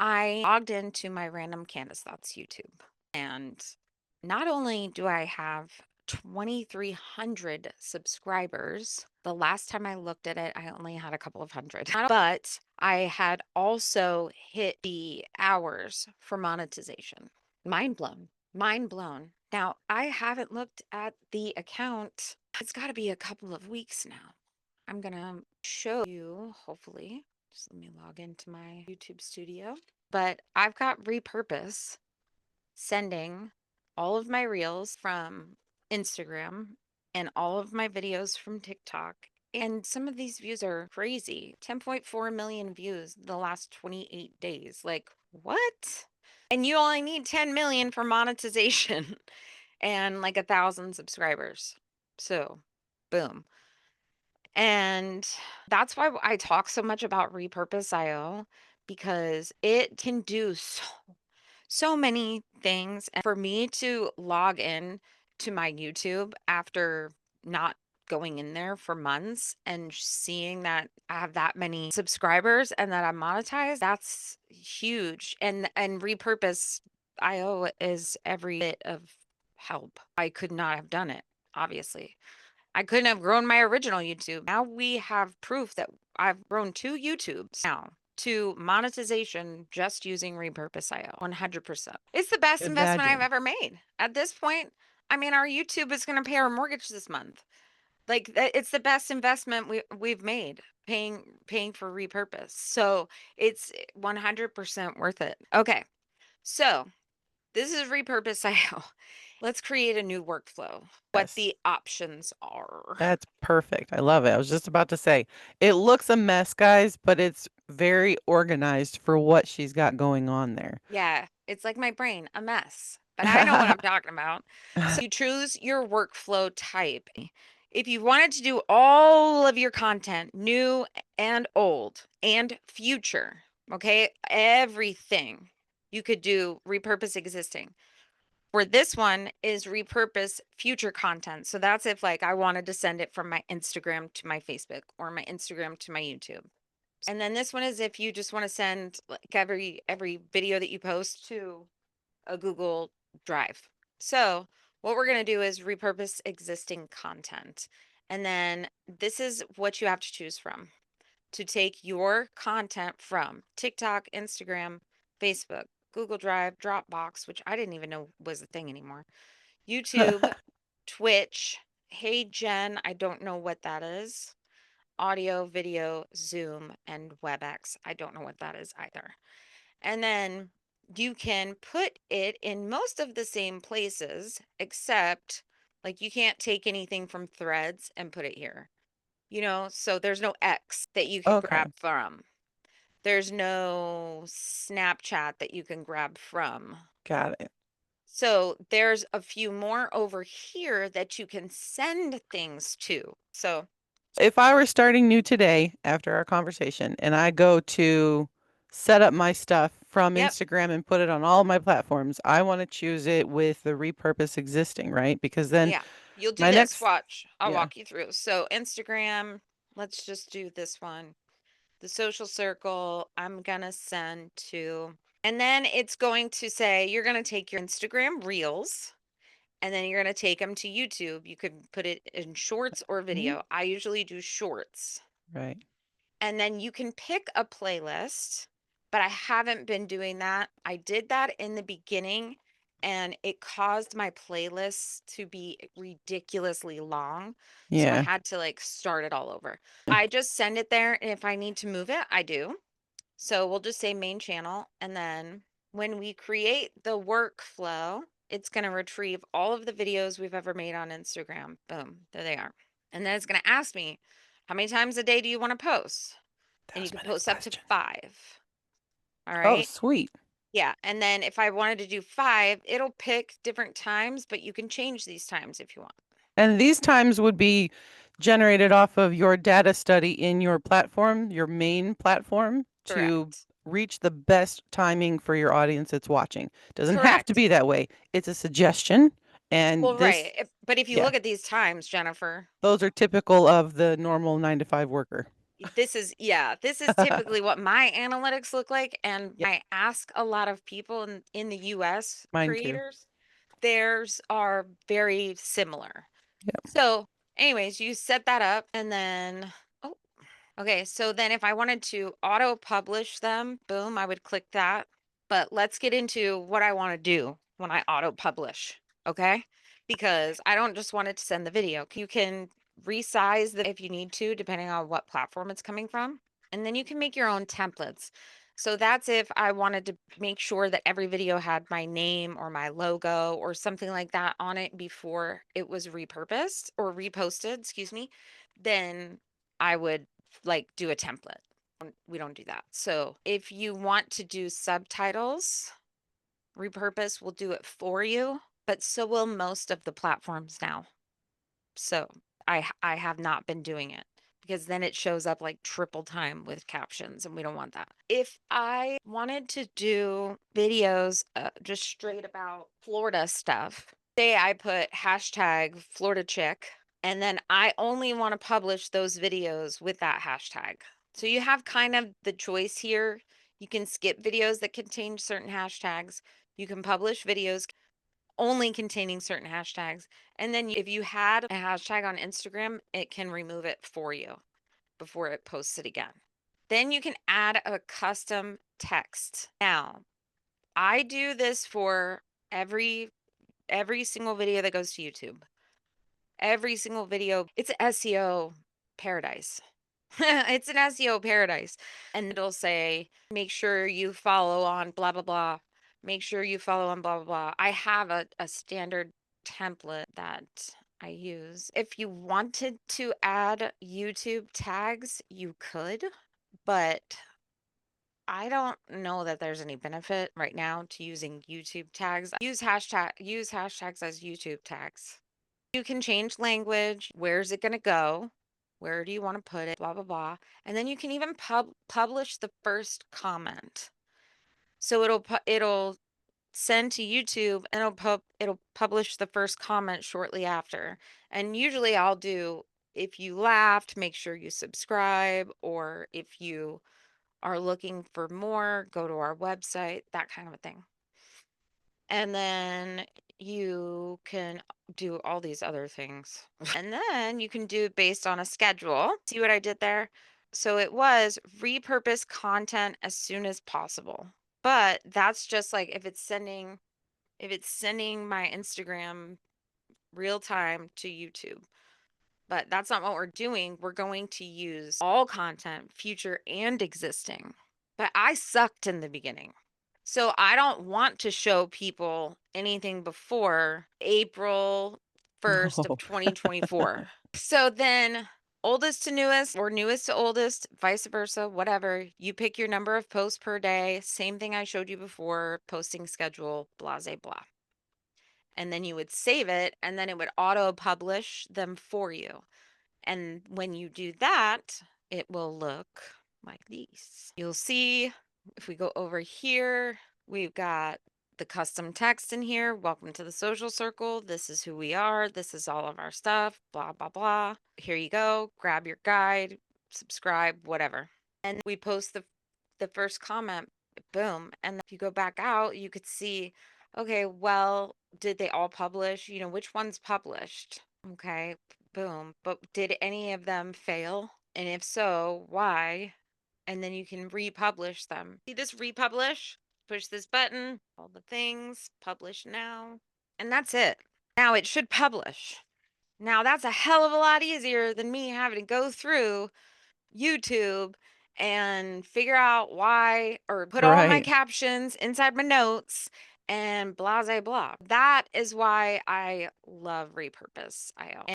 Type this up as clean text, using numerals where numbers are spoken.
I logged into my random Candace Thoughts YouTube, and not only do I have 2,300 subscribers, the last time I looked at it, I only had a couple of hundred, but I had also hit the hours for monetization. Mind blown. Mind blown. Now, I haven't looked at the account. It's got to be a couple of weeks now. I'm going to show you, hopefully. Just let me log into my YouTube studio. But I've got repurpose sending all of my reels from Instagram and all of my videos from TikTok. And some of these views are crazy. 10.4 million views the last 28 days. Like, what? And you only need 10 million for monetization and like 1,000 subscribers. So, boom. And that's why I talk so much about repurpose.io, because it can do so many things. And for me to log in to my YouTube after not going in there for months and seeing that I have that many subscribers and that I'm monetized, that's huge. And repurpose.io is every bit of help. I could not have done it, obviously. I couldn't have grown my original YouTube. Now we have proof that I've grown 2 YouTubes now to monetization just using repurpose.io. 100%. It's the best investment I've Imagine. ever made. At this point, I mean, our YouTube is going to pay our mortgage this month. Like it's the best investment we've made, paying for repurpose. So it's 100% worth it. Okay. So this is repurpose.io. Let's create a new workflow. What Yes. the options are. That's perfect. I love it. I was just about to say, it looks a mess, guys, but it's very organized for what she's got going on there. Yeah, it's like my brain, a mess, but I know what I'm talking about. So you choose your workflow type. If you wanted to do all of your content, new and old and future, okay, everything, you could do repurpose existing. For this one is repurpose future content. So that's if like I wanted to send it from my Instagram to my Facebook or my Instagram to my YouTube. And then this one is if you just want to send like every video that you post to a Google Drive. So what we're going to do is repurpose existing content. And then this is what you have to choose from to take your content from TikTok, Instagram, Facebook, Google Drive, Dropbox, which I didn't even know was a thing anymore, YouTube, Twitch. Hey Jen, I don't know what that is. Audio, video, Zoom, and WebEx. I don't know what that is either. And then you can put it in most of the same places, except like you can't take anything from Threads and put it here. So there's no X that you could Okay, grab from. There's no Snapchat that you can grab from. got it. So there's a few more over here that you can send things to. So, If I were starting new today after our conversation and I go to set up my stuff from yep. Instagram and put it on all my platforms, I want to choose it with the repurpose existing, right? Because then Yeah, you'll do my this. next, Watch. I'll yeah, walk you through. So, Instagram, let's just do this one. The social circle, I'm going to send to, and then it's going to say you're going to take your Instagram reels and then you're going to take them to YouTube. You could put it in shorts or mhm, video. I usually do shorts. right. And then you can pick a playlist, but I haven't been doing that. I did that in the beginning and it caused my playlist to be ridiculously long. So I Yeah. had to like start it all over. I just send it there and if I need to move it, I do. So we'll just say main channel and then when we create the workflow, it's going to retrieve all of the videos we've ever made on Instagram. Boom, there they are. And then it's going to ask me, how many times a day do you want to post? That And you was can my next post up to question. 5. All Oh, right. sweet. Yeah. And then if I wanted to do 5, it'll pick different times, but you can change these times if you want. And these times would be generated off of your data study in your platform, your main platform, to Correct. reach the best timing for your audience that's watching. Doesn't have to Correct. be that way. It's a suggestion. And Well, right. this, But if you yeah, look at these times, Jennifer, those are typical of the normal 9 to 5 worker. this is typically what my analytics look like, and Yep, I ask a lot of people in the US mine too. creators, theirs are very similar. Yep. So, anyways, you set that up and then oh, okay, so then if I wanted to auto publish them, boom, I would click that. But let's get into what I want to do when I auto publish, okay? Because I don't just want it to send the video. You can resize the if you need to, depending on what platform it's coming from. And then you can make your own templates. So that's if I wanted to make sure that every video had my name or my logo or something like that on it before it was repurposed or reposted, excuse me, then I would like do a template. We don't do that. So if you want to do subtitles, repurpose will do it for you, but so will most of the platforms now. So I have not been doing it because then it shows up like triple time with captions and we don't want that. If I wanted to do videos just straight about Florida stuff, say I put hashtag Florida chick and then I only want to publish those videos with that hashtag. So you have kind of the choice here. You can skip videos that contain certain hashtags. You can publish videos only containing certain hashtags. And then if you had a hashtag on Instagram, it can remove it for you before it posts it again. Then you can add a custom text. Now, I do this for every every single video that goes to YouTube. Every single video. It's SEO paradise. It's an SEO paradise. And it'll say, make sure you follow on blah, blah, blah. Make sure you follow on blah, blah, blah. I have a standard template that I use. If you wanted to add YouTube tags, you could, but I don't know that there's any benefit right now to using YouTube tags. Use hashtags as YouTube tags. You can change language. Where's it going to go? Where do you want to put it? Blah, blah, blah. And then you can even publish the first comment. So it'll send to YouTube and it'll publish the first comment shortly after. And usually I'll do if you laughed, make sure you subscribe, or if you are looking for more, go to our website, that kind of a thing. And then you can do all these other things. And then you can do it based on a schedule. See what I did there? So it was repurpose content as soon as possible. But that's just like if it's sending my Instagram real time to YouTube. But that's not what we're doing. We're going to use all content, future and existing. But I sucked in the beginning. So I don't want to show people anything before April 1st of No. 2024. So then oldest to newest or newest to oldest, vice versa, whatever. You pick your number of posts per day. Same thing I showed you before, posting schedule, blah, blah, blah. And then you would save it and then it would auto publish them for you. And when you do that, it will look like these. You'll see if we go over here, we've got the custom text in here. Welcome to the social circle. This is who we are. This is all of our stuff, blah, blah, blah. Here you go. Grab your guide, subscribe, whatever. And we post the first comment, boom. And if you go back out, you could see, okay, well, did they all publish? You know, which one's published? Okay, boom. But did any of them fail? And if so, why? And then you can republish them. See this republish? Push this button, all the things, publish now. And that's it. Now it should publish. Now that's a hell of a lot easier than me having to go through YouTube and figure out why or put all my Right. captions inside my notes and blah, blah, blah. That is why I love repurpose IO.